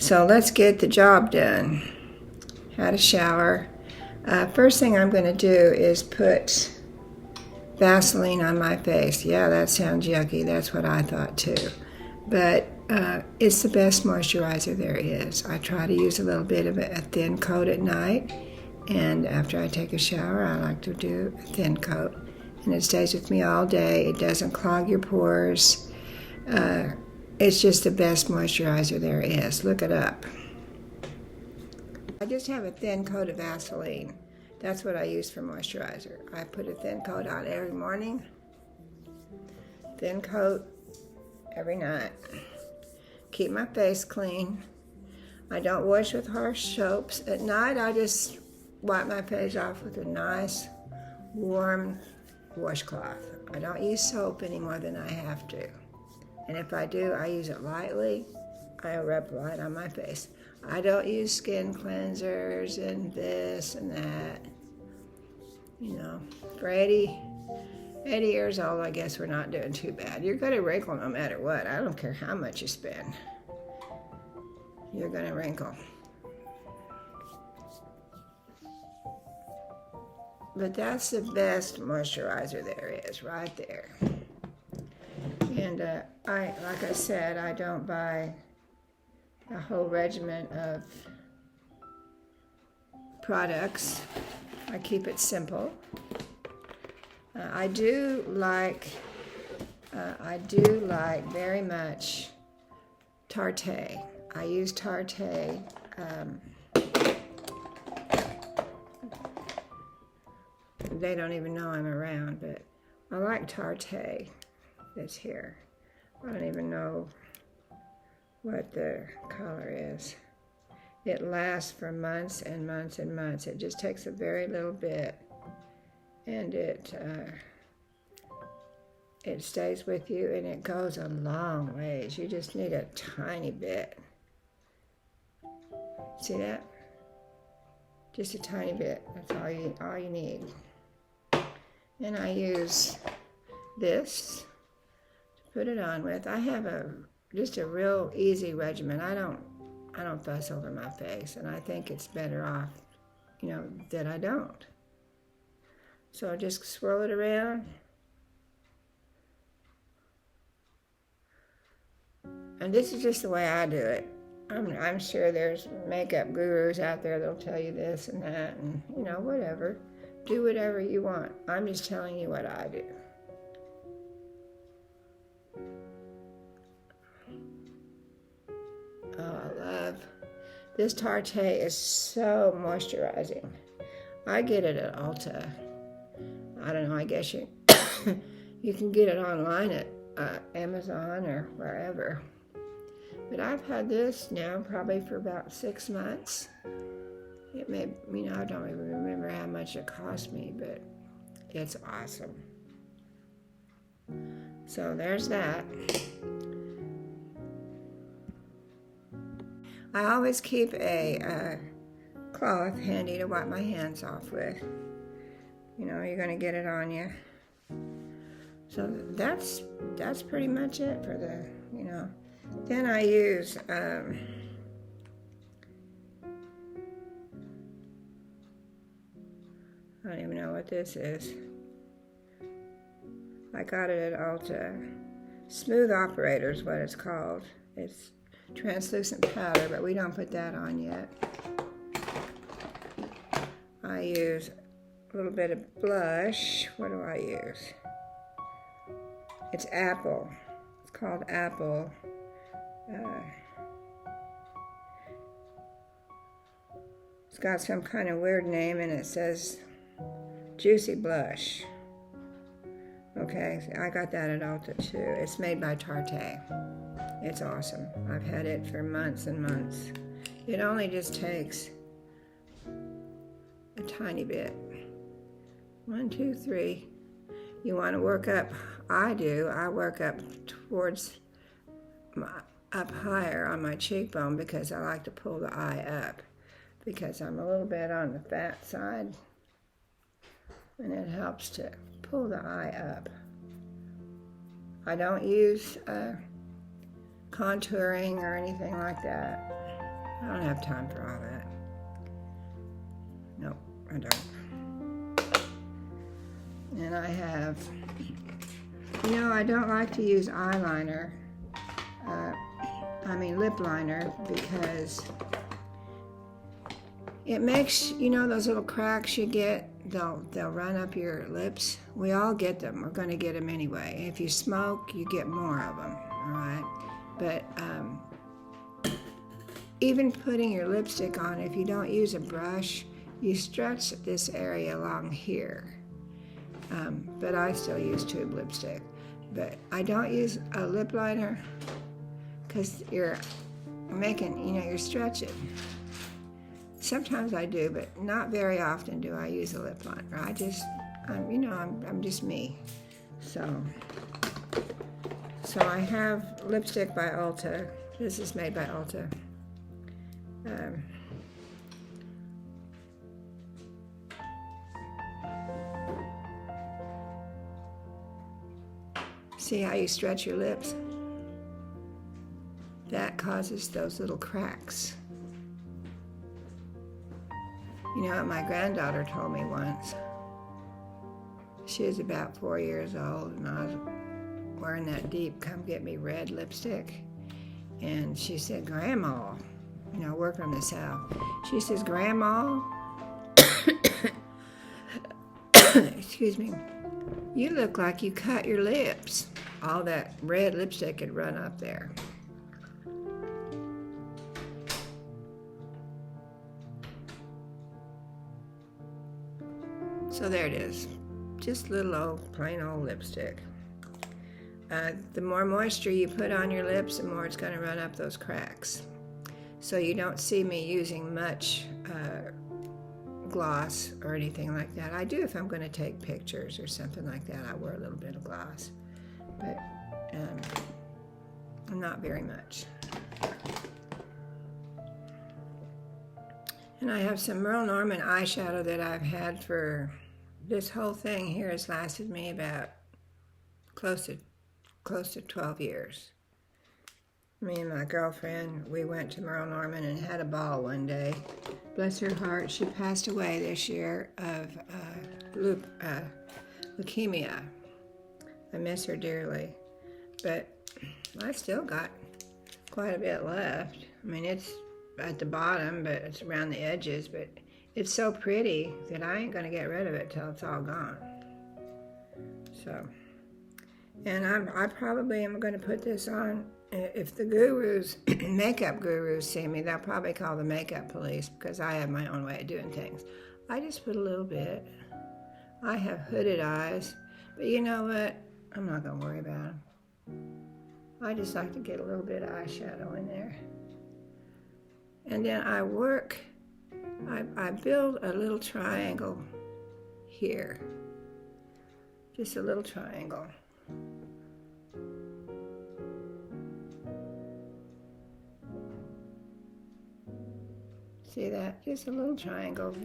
So let's get the job done. Had a shower. First thing I'm going to do is put Vaseline on my face. Yeah, that sounds yucky. That's what I thought too. But it's the best moisturizer there is. I try to use a little bit of a thin coat at night. And after I take a shower, I like to do a thin coat. And it stays with me all day. It doesn't clog your pores. It's just the best moisturizer there is. Look it up. I just have a thin coat of Vaseline. That's what I use for moisturizer. I put a thin coat on every morning. Thin coat every night. Keep my face clean. I don't wash with harsh soaps. At night, I just wipe my face off with a nice, warm washcloth. I don't use soap any more than I have to. And if I do, I use it lightly. I rub light on my face. I don't use skin cleansers and this and that. You know, for 80 years old, I guess we're not doing too bad. You're going to wrinkle no matter what. I don't care how much you spend. You're going to wrinkle. But that's the best moisturizer there is, right there. And like I said, I don't buy a whole regimen of products. I keep it simple. I do like very much Tarte. I use Tarte. They don't even know I'm around, but I like Tarte. That's here. I don't even know what the color is. It lasts for months and months and months. It just takes a very little bit, and it stays with you, and it goes a long ways. You just need a tiny bit. See that? Just a tiny bit. That's all you need. And I use this to put it on with. I have just a real easy regimen. I don't fuss over my face, and I think it's better off, that I don't. So just swirl it around. And this is just the way I do it. I'm sure there's makeup gurus out there that'll tell you this and that, and whatever. Do whatever you want. I'm just telling you what I do. Oh, I love this Tarte. Is so moisturizing. I get it at Ulta. I don't know, I guess you you can get it online at Amazon or wherever. But I've had this now probably for about 6 months. It may, I don't even remember how much it cost me, but it's awesome. So there's that. I always keep a cloth handy to wipe my hands off with. You're going to get it on you. So that's pretty much it for the, Then I use, I don't even know what this is. I got it at Ulta. Smooth Operator is what it's called. It's translucent powder, but we don't put that on yet. I use a little bit of blush. What do I use? It's Apple. It's called Apple. It's got some kind of weird name, and it says Juicy Blush. Okay, so I got that at Ulta too. It's made by Tarte. It's awesome. I've had it for months and months. It only just takes a tiny bit. 1, 2, 3. You want to work up. I do. I work up towards up higher on my cheekbone because I like to pull the eye up because I'm a little bit on the fat side, and it helps to pull the eye up. I don't use contouring or anything like that. I don't have time for all that. Nope, I don't. And I have, I don't like to use eyeliner. Lip liner, because it makes, those little cracks you get, they'll run up your lips. We all get them. We're going to get them anyway. If you smoke, you get more of them, all right? But even putting your lipstick on, if you don't use a brush, you stretch this area along here. But I still use tube lipstick. But I don't use a lip liner because you're making, you're stretching. Sometimes I do, but not very often do I use a lip liner. I'm just me. So I have lipstick by Ulta. This is made by Ulta. See how you stretch your lips? That causes those little cracks. You know what my granddaughter told me once? She was about 4 years old, and I was wearing that deep Come Get Me red lipstick. And she said, Grandma, we're from the South. She says, Grandma, excuse me, you look like you cut your lips. All that red lipstick had run up there. So there it is. Just little old, plain old lipstick. The more moisture you put on your lips, the more it's going to run up those cracks. So you don't see me using much gloss or anything like that. I do if I'm going to take pictures or something like that. I wear a little bit of gloss, but not very much. And I have some Merle Norman eyeshadow that I've had for, this whole thing here has lasted me about close to 12 years. Me and my girlfriend, we went to Merle Norman and had a ball one day. Bless her heart, she passed away this year of leukemia. I miss her dearly, but I still got quite a bit left. It's at the bottom, but it's around the edges, but it's so pretty that I ain't gonna get rid of it till it's all gone. So, and I probably am gonna put this on. If the gurus, makeup gurus see me, they'll probably call the makeup police because I have my own way of doing things. I just put a little bit. I have hooded eyes, but you know what? I'm not gonna worry about them. I just like to get a little bit of eyeshadow in there. And then I build a little triangle here. Just a little triangle. See that? Just a little triangle,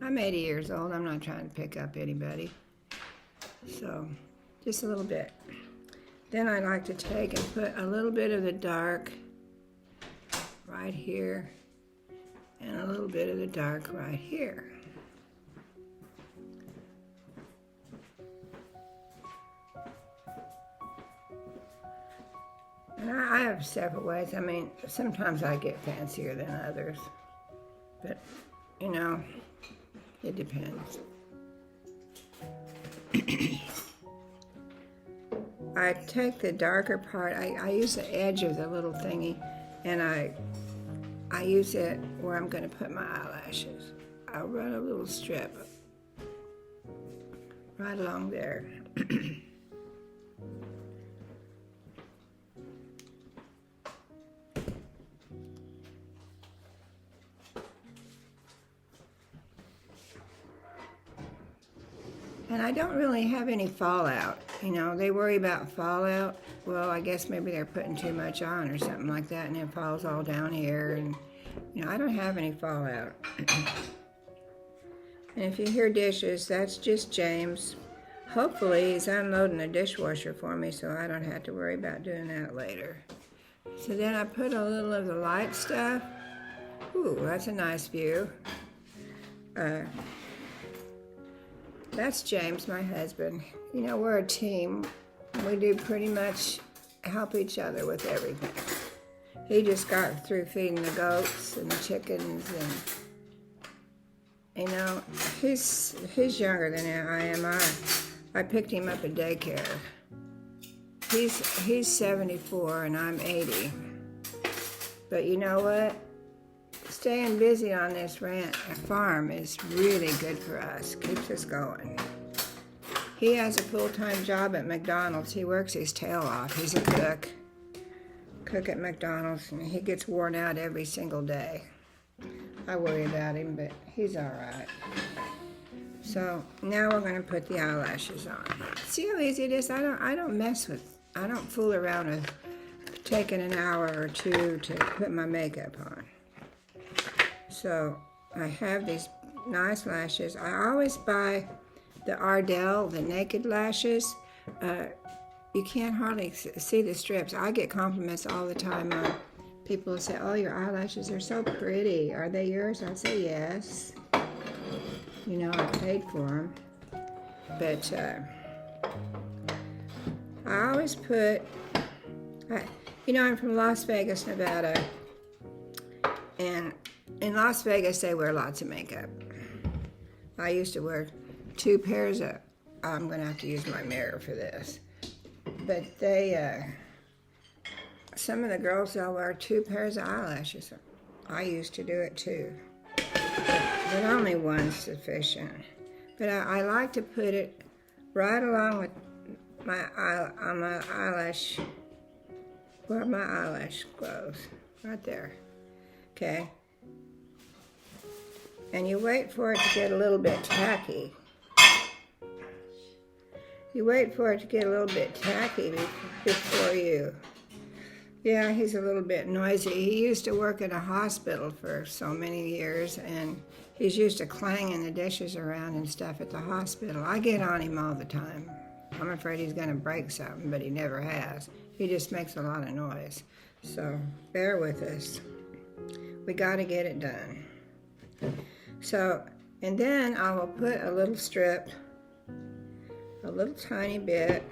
I'm 80 years old. I'm not trying to pick up anybody. So, just a little bit. Then I like to take and put a little bit of the dark right here and a little bit of the dark right here. And I have several ways. Sometimes I get fancier than others, but it depends. I take the darker part, I use the edge of the little thingy, and I use it where I'm going to put my eyelashes. I'll run a little strip right along there. And I don't really have any fallout. They worry about fallout. Well, I guess maybe they're putting too much on or something like that, and it falls all down here. And, I don't have any fallout. And if you hear dishes, that's just James. Hopefully, he's unloading the dishwasher for me, so I don't have to worry about doing that later. So then I put a little of the light stuff Ooh, that's a nice view. That's James, my husband. You know, we're a team. We do pretty much help each other with everything. He just got through feeding the goats and the chickens, and you know, he's younger than I am. I picked him up at daycare. He's 74 and I'm 80. But you know what? Staying busy on this farm is really good for us. Keeps us going. He has a full-time job at McDonald's. He works his tail off. He's a cook at McDonald's, and he gets worn out every single day. I worry about him, but he's all right. So now we're going to put the eyelashes on. See how easy it is? I don't fool around with taking an hour or two to put my makeup on. So I have these nice lashes. I always buy the Ardell, the naked lashes. You can't hardly see the strips. I get compliments all the time on people say, "Oh, your eyelashes are so pretty. Are they yours?" I say, "Yes." You know, I paid for them. But I always put, you know, I'm from Las Vegas, Nevada. And in Las Vegas, they wear lots of makeup. I used to wear 2 pairs of, I'm going to have to use my mirror for this. But some of the girls, they'll wear 2 pairs of eyelashes. I used to do it too. But only one's sufficient. But I like to put it right along with my eyelash, where my eyelash goes. Right there. Okay? And you wait for it to get a little bit tacky. You wait for it to get a little bit tacky before you... Yeah, he's a little bit noisy. He used to work at a hospital for so many years, and he's used to clanging the dishes around and stuff at the hospital. I get on him all the time. I'm afraid he's going to break something, but he never has. He just makes a lot of noise. So bear with us. We got to get it done. So, and then I will put a little strip, a little tiny bit,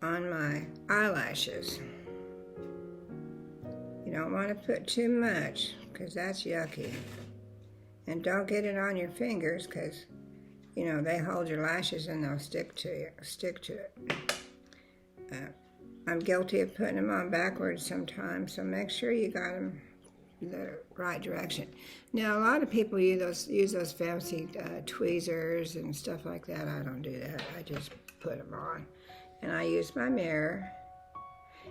on my eyelashes. You don't want to put too much because that's yucky. And don't get it on your fingers because, you know, they hold your lashes and they'll stick to it. I'm guilty of putting them on backwards sometimes, so make sure you got them the right direction. Now, a lot of people use those fancy tweezers and stuff like that. I don't do that. I just put them on. And I use my mirror.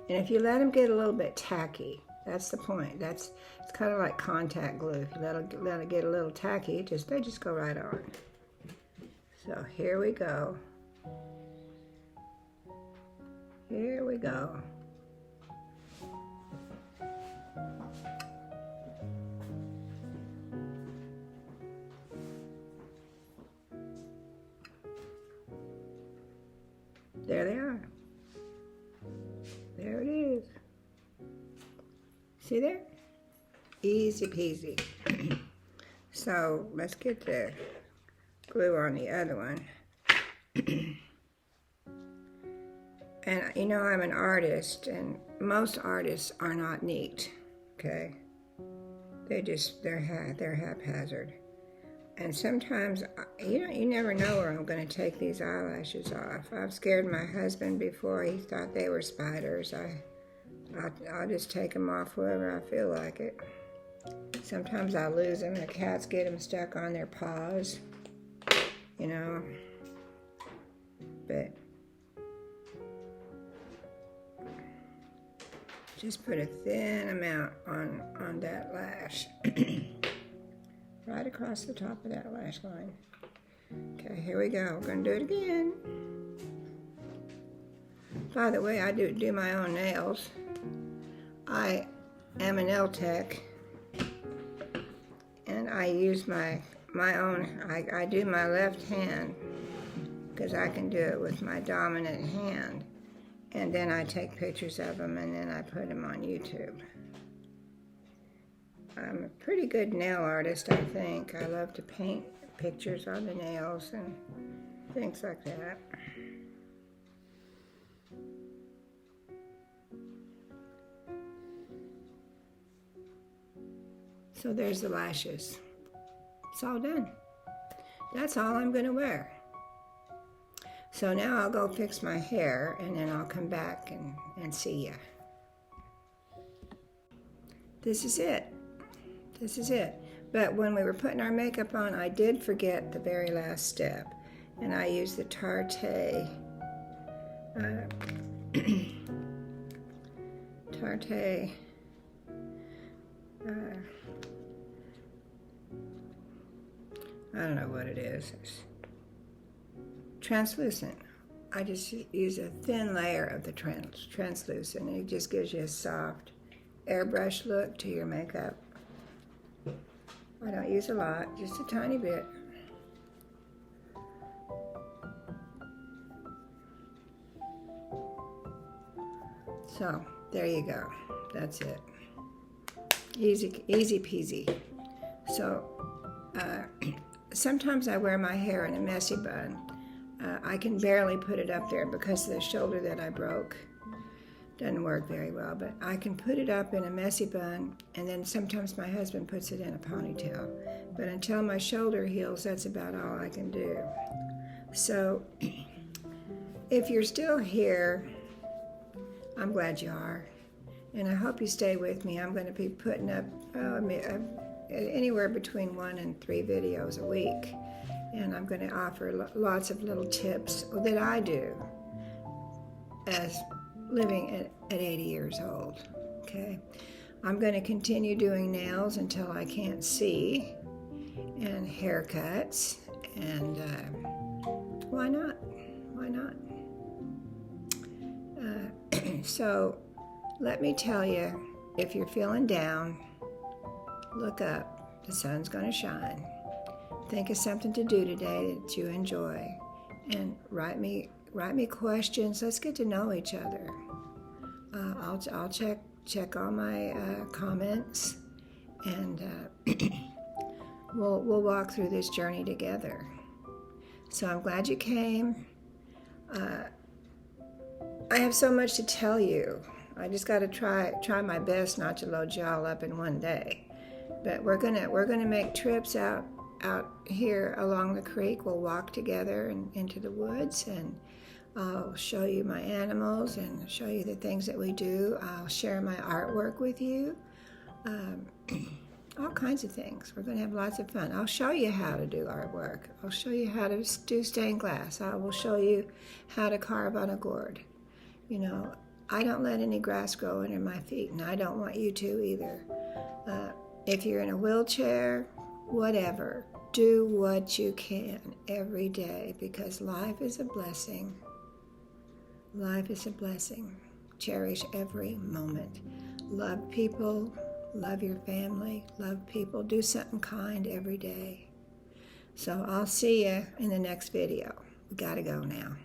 And if you let them get a little bit tacky, that's the point. It's kind of like contact glue. If you let it get a little tacky, they just go right on. So here we go. Here we go. There they are. There it is. See there? Easy peasy. So let's get the glue on the other one. And you know, I'm an artist, and most artists are not neat, okay? They're haphazard. And sometimes, you never know where I'm going to take these eyelashes off. I've scared my husband before. He thought they were spiders. I'll just take them off wherever I feel like it. Sometimes I lose them. The cats get them stuck on their paws, you know. But just put a thin amount on that lash. Right across the top of that lash line. Okay, here we go. We're going to do it again. By the way, I do my own nails. I am a nail tech, and I use my own. I do my left hand because I can do it with my dominant hand, and then I take pictures of them and then I put them on YouTube. I'm a pretty good nail artist, I think. I love to paint pictures on the nails and things like that. So there's the lashes. It's all done. That's all I'm going to wear. So now I'll go fix my hair, and then I'll come back and see ya. This is it. This is it. But when we were putting our makeup on, I did forget the very last step. And I used the Tarte I don't know what it is. It's translucent. I just use a thin layer of the translucent, and it just gives you a soft airbrush look to your makeup. I don't use a lot, just a tiny bit. So there you go. That's it. Easy peasy. So sometimes I wear my hair in a messy bun. I can barely put it up there because the shoulder that I broke doesn't work very well, but I can put it up in a messy bun, and then sometimes my husband puts it in a ponytail. But until my shoulder heals, that's about all I can do. So if you're still here, I'm glad you are, and I hope you stay with me. I'm going to be putting up anywhere between 1 and 3 videos a week, and I'm going to offer lots of little tips that I do as living at 80 years old. Okay, I'm going to continue doing nails until I can't see, and haircuts, and why not? So let me tell you, if you're feeling down, look up. The sun's going to shine. Think of something to do today that you enjoy, and write me questions. Let's get to know each other. I'll check all my comments, and we'll walk through this journey together. So I'm glad you came. I have so much to tell you. I just got to try my best not to load you all up in one day. But we're gonna make trips out here along the creek. We'll walk together and into the woods, and I'll show you my animals and show you the things that we do. I'll share my artwork with you. All kinds of things. We're going to have lots of fun. I'll show you how to do artwork. I'll show you how to do stained glass. I will show you how to carve on a gourd. You know, I don't let any grass grow under my feet, and I don't want you to either. If you're in a wheelchair, whatever, do what you can every day, because life is a blessing. Life is a blessing. Cherish every moment. Love people. Love your family. Love people. Do something kind every day. So I'll see you in the next video. We gotta go now.